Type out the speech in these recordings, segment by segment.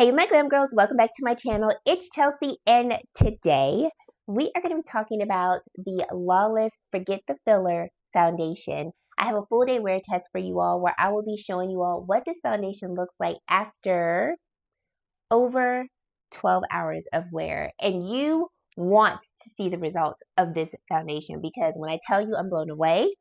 Hey my glam girls, welcome back to my channel. It's Chelsea and today we are going to be talking about the Lawless Forget the Filler foundation. I have a full day wear test for you all where I will be showing you all what this foundation looks like after over 12 hours of wear. And you want to see the results of this foundation because when I tell you I'm blown away,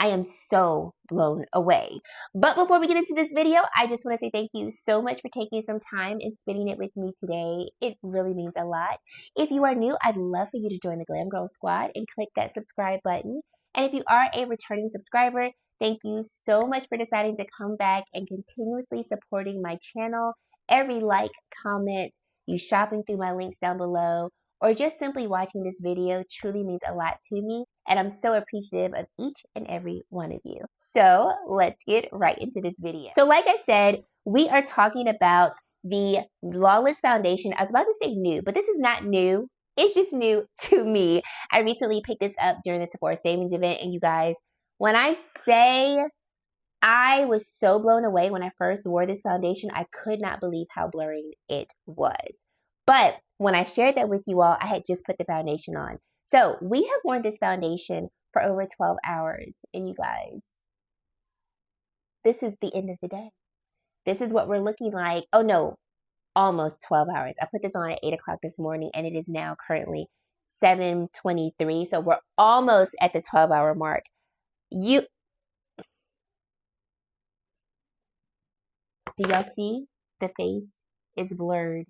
I am so blown away. But before we get into this video, I just want to say thank you so much for taking some time and spending it with me today. It really means a lot. If you are new, I'd love for you to join the Glam Girl Squad and click that subscribe button. And if you are a returning subscriber, thank you so much for deciding to come back and continuously supporting my channel. Every like, comment, you shopping through my links down below, or just simply watching this video truly means a lot to me, and I'm so appreciative of each and every one of you. So let's get right into this video. So like I said, we are talking about the Lawless foundation. I was about to say new, but this is not new. It's just new to me. I recently picked this up during the Sephora savings event, and you guys, when I say I was so blown away when I first wore this foundation, I could not believe how blurry it was. But when I shared that with you all, I had just put the foundation on. So we have worn this foundation for over 12 hours. And you guys, this is the end of the day. This is what we're looking like. Oh no, almost 12 hours. I put this on at 8 o'clock this morning and it is now currently 7:23. So we're almost at the 12-hour mark. Do y'all see? The face is blurred.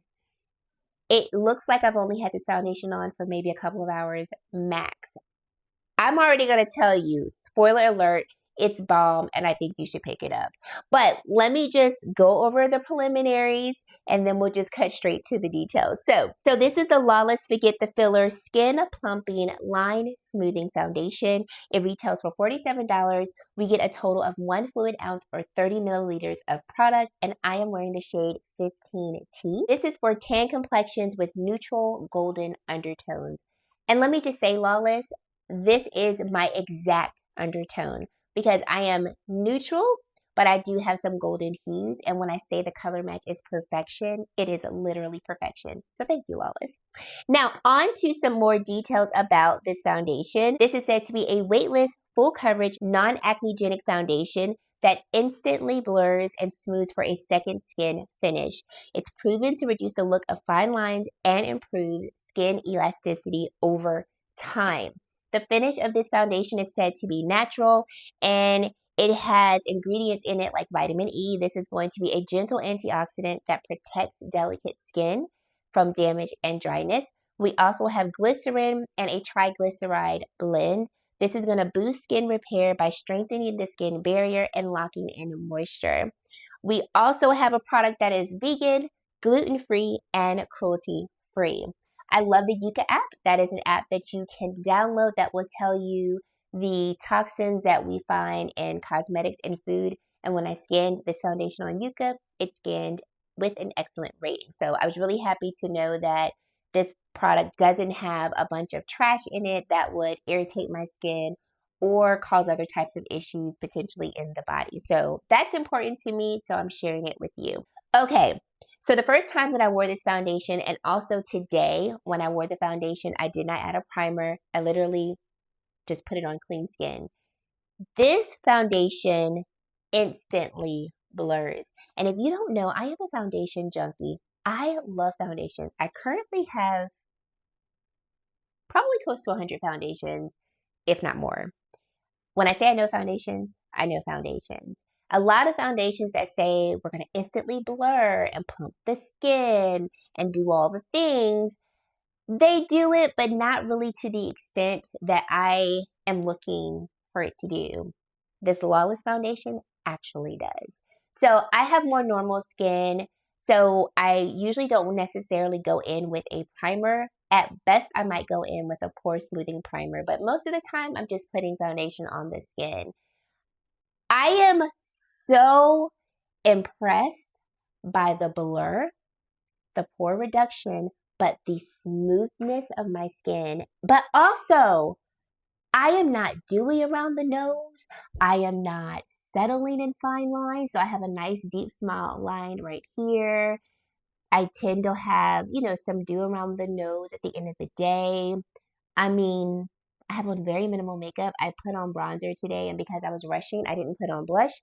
It looks like I've only had this foundation on for maybe a couple of hours max. I'm already going to tell you, spoiler alert, it's bomb and I think you should pick it up. But let me just go over the preliminaries and then we'll just cut straight to the details. So this is the Lawless Forget the Filler Skin Plumping Line Smoothing Foundation. It retails for $47. We get a total of 1 fluid ounce or 30 milliliters of product, and I am wearing the shade 15T. This is for tan complexions with neutral golden undertones. And let me just say, Lawless, this is my exact undertone because I am neutral, but I do have some golden hues. And when I say the color match is perfection, it is literally perfection. So thank you, Lawless. Now on to some more details about this foundation. This is said to be a weightless, full coverage, non-acnegenic foundation that instantly blurs and smooths for a second skin finish. It's proven to reduce the look of fine lines and improve skin elasticity over time. The finish of this foundation is said to be natural, and it has ingredients in it like vitamin E. This is going to be a gentle antioxidant that protects delicate skin from damage and dryness. We also have glycerin and a triglyceride blend. This is going to boost skin repair by strengthening the skin barrier and locking in moisture. We also have a product that is vegan, gluten-free, and cruelty-free. I love the Yuka app. That is an app that you can download that will tell you the toxins that we find in cosmetics and food. And when I scanned this foundation on Yuka, it scanned with an excellent rating. So I was really happy to know that this product doesn't have a bunch of trash in it that would irritate my skin or cause other types of issues potentially in the body. So that's important to me, so I'm sharing it with you. Okay. So the first time that I wore this foundation, and also today when I wore the foundation, I did not add a primer. I literally just put it on clean skin. This foundation instantly blurs. And if you don't know, I am a foundation junkie. I love foundations. I currently have probably close to 100 foundations, if not more. When I say I know foundations, I know foundations. A lot of foundations that say we're going to instantly blur and plump the skin and do all the things, they do it, but not really to the extent that I am looking for it to do. This Lawless foundation actually does. So I have more normal skin, so I usually don't necessarily go in with a primer. At best, I might go in with a pore smoothing primer, but most of the time I'm just putting foundation on the skin. I am so impressed by the blur, the pore reduction, but the smoothness of my skin. But also, I am not dewy around the nose. I am not settling in fine lines. So I have a nice deep smile line right here. I tend to have, some dew around the nose at the end of the day. I mean, I have on very minimal makeup. I put on bronzer today, and because I was rushing, I didn't put on blush.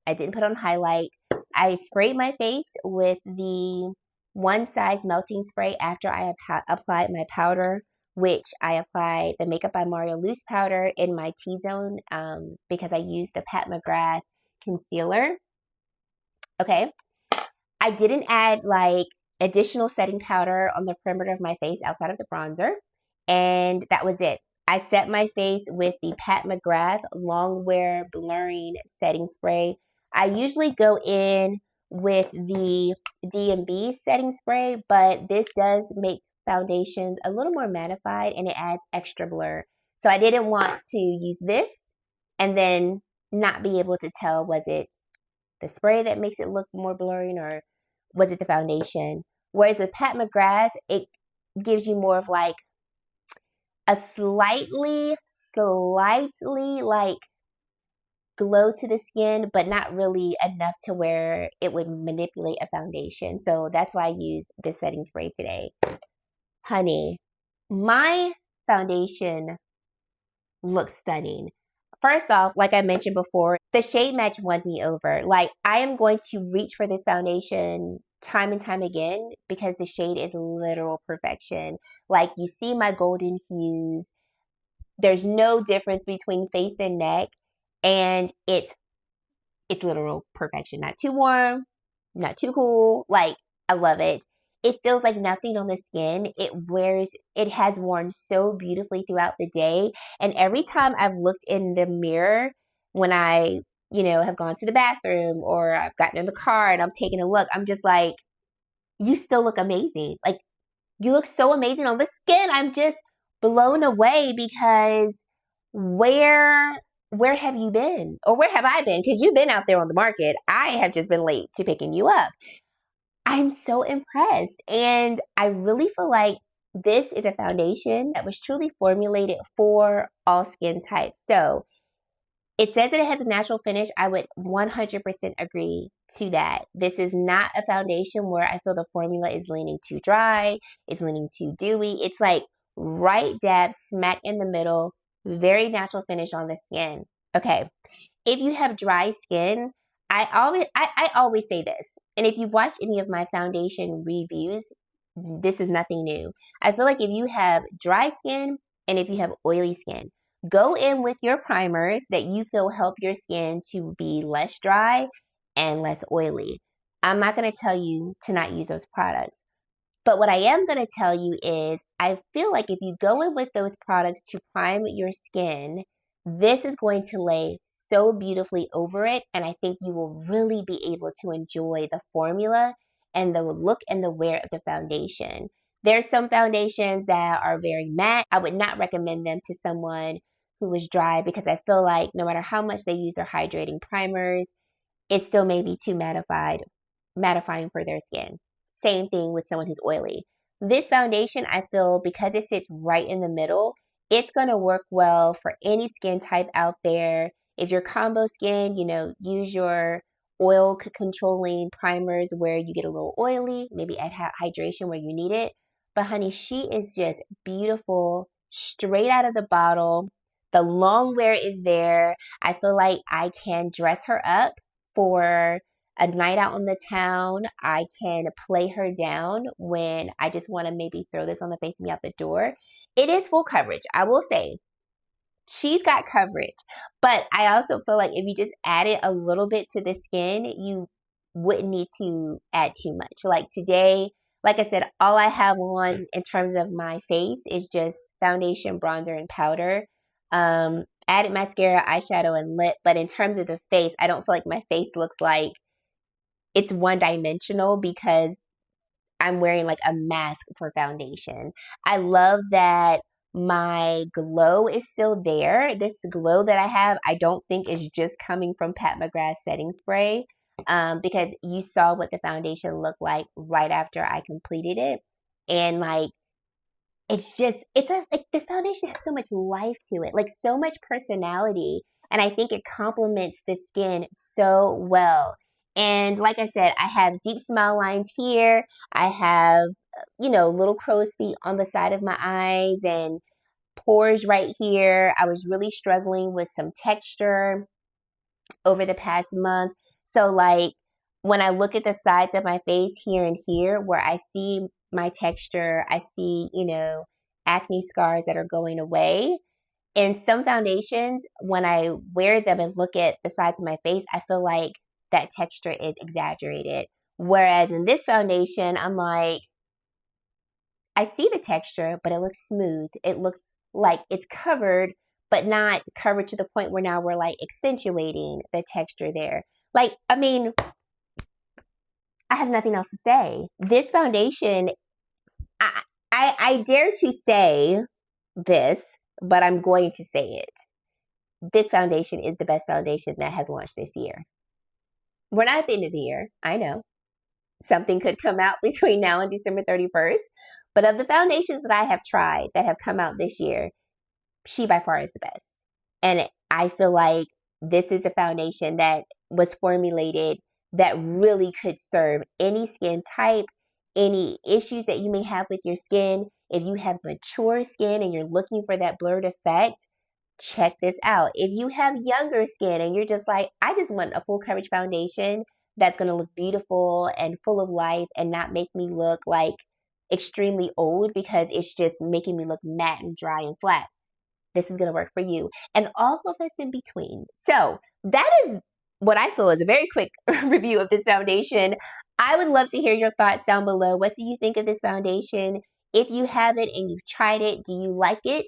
I didn't put on highlight. I sprayed my face with the one size melting spray after I applied my powder, which I applied the Makeup by Mario loose powder in my T-zone because I used the Pat McGrath concealer. Okay. I didn't add like additional setting powder on the perimeter of my face outside of the bronzer. And that was it. I set my face with the Pat McGrath Long Wear Blurring Setting Spray. I usually go in with the D&B setting spray, but this does make foundations a little more mattified and it adds extra blur. So I didn't want to use this and then not be able to tell, was it the spray that makes it look more blurring or was it the foundation? Whereas with Pat McGrath, it gives you more of like a slightly like glow to the skin, but not really enough to where it would manipulate a foundation. So that's why I use this setting spray today. Honey, my foundation looks stunning. First off, like I mentioned before, the shade match won me over. Like, I am going to reach for this foundation time and time again because the shade is literal perfection. Like, you see my golden hues. There's no difference between face and neck, and it's literal perfection. Not too warm, not too cool. Like, I love it. It feels like nothing on the skin. It has worn so beautifully throughout the day. And every time I've looked in the mirror when I, have gone to the bathroom or I've gotten in the car and I'm taking a look, I'm just like, you still look amazing. Like, you look so amazing on the skin. I'm just blown away because where have you been? Or where have I been? Because you've been out there on the market. I have just been late to picking you up. I'm so impressed. And I really feel like this is a foundation that was truly formulated for all skin types. So it says that it has a natural finish. I would 100% agree to that. This is not a foundation where I feel the formula is leaning too dry, it's leaning too dewy. It's like right dab smack in the middle, very natural finish on the skin. Okay. If you have dry skin, I always say this, and if you watch any of my foundation reviews, this is nothing new. I feel like if you have dry skin and if you have oily skin, go in with your primers that you feel help your skin to be less dry and less oily. I'm not going to tell you to not use those products. But what I am going to tell you is I feel like if you go in with those products to prime your skin, this is going to lay so beautifully over it. And I think you will really be able to enjoy the formula and the look and the wear of the foundation. There's some foundations that are very matte. I would not recommend them to someone who is dry because I feel like no matter how much they use their hydrating primers, it still may be too mattifying for their skin. Same thing with someone who's oily. This foundation, I feel, because it sits right in the middle, it's going to work well for any skin type out there. If you're combo skin, use your oil controlling primers where you get a little oily, maybe add hydration where you need it. But honey, she is just beautiful, straight out of the bottle. The long wear is there. I feel like I can dress her up for a night out on the town. I can play her down when I just want to maybe throw this on the face of me out the door. It is full coverage. I will say she's got coverage, but I also feel like if you just added a little bit to the skin, you wouldn't need to add too much. Like today, like I said, all I have on in terms of my face is just foundation, bronzer, and powder. Added mascara, eyeshadow, and lip. But in terms of the face, I don't feel like my face looks like it's one dimensional because I'm wearing like a mask for foundation. I love that my glow is still there. This glow that I have, I don't think is just coming from Pat McGrath setting spray because you saw what the foundation looked like right after I completed it. And like, this foundation has so much life to it, like so much personality. And I think it complements the skin so well. And like I said, I have deep smile lines here. I have, little crow's feet on the side of my eyes and pores right here. I was really struggling with some texture over the past month. So, like, when I look at the sides of my face here and here, where I see my texture, I see, acne scars that are going away. In some foundations, when I wear them and look at the sides of my face, I feel like that texture is exaggerated. Whereas in this foundation, I'm like, I see the texture, but it looks smooth. It looks like it's covered, but not covered to the point where now we're like accentuating the texture there. Like, I mean, I have nothing else to say. This foundation, I dare to say this, but I'm going to say it. This foundation is the best foundation that has launched this year. We're not at the end of the year. I know. Something could come out between now and December 31st. But of the foundations that I have tried that have come out this year, she by far is the best. And I feel like this is a foundation that was formulated that really could serve any skin type, any issues that you may have with your skin. If you have mature skin and you're looking for that blurred effect, check this out. If you have younger skin and you're just like, I just want a full coverage foundation that's going to look beautiful and full of life and not make me look like extremely old because it's just making me look matte and dry and flat, this is going to work for you. And all of us in between. So that is what I feel is a very quick review of this foundation. I would love to hear your thoughts down below. What do you think of this foundation? If you have it and you've tried it, do you like it?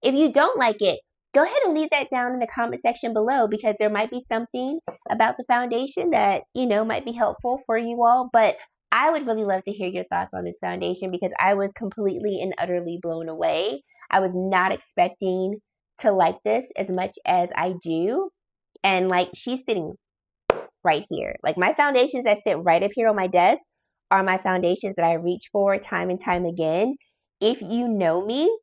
If you don't like it, go ahead and leave that down in the comment section below because there might be something about the foundation that, might be helpful for you all. But I would really love to hear your thoughts on this foundation because I was completely and utterly blown away. I was not expecting to like this as much as I do. And like, she's sitting right here. Like, my foundations that sit right up here on my desk are my foundations that I reach for time and time again. If you know me,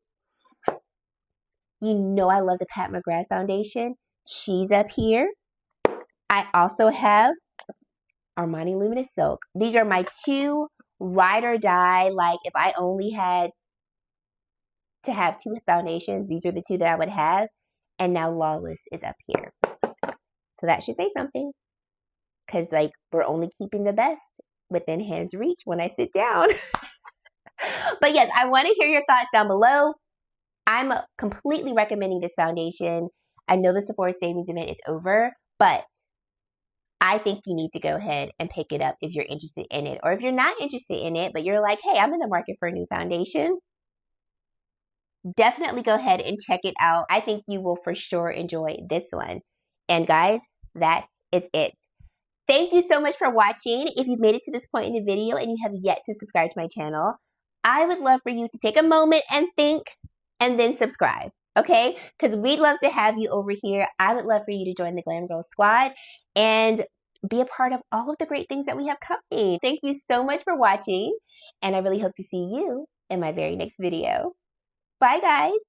you know I love the Pat McGrath foundation. She's up here. I also have Armani Luminous Silk. These are my two ride or die. Like, if I only had to have two foundations, these are the two that I would have. And now Lawless is up here. So that should say something. Because, like, we're only keeping the best within hand's reach when I sit down. But yes, I want to hear your thoughts down below. I'm completely recommending this foundation. I know the Sephora Savings event is over, but I think you need to go ahead and pick it up if you're interested in it. Or if you're not interested in it, but you're like, hey, I'm in the market for a new foundation, definitely go ahead and check it out. I think you will for sure enjoy this one. And guys, that is it. Thank you so much for watching. If you've made it to this point in the video and you have yet to subscribe to my channel, I would love for you to take a moment and think and then subscribe, okay? Because we'd love to have you over here. I would love for you to join the Glam Girl Squad and be a part of all of the great things that we have coming. Thank you so much for watching, and I really hope to see you in my very next video. Bye, guys.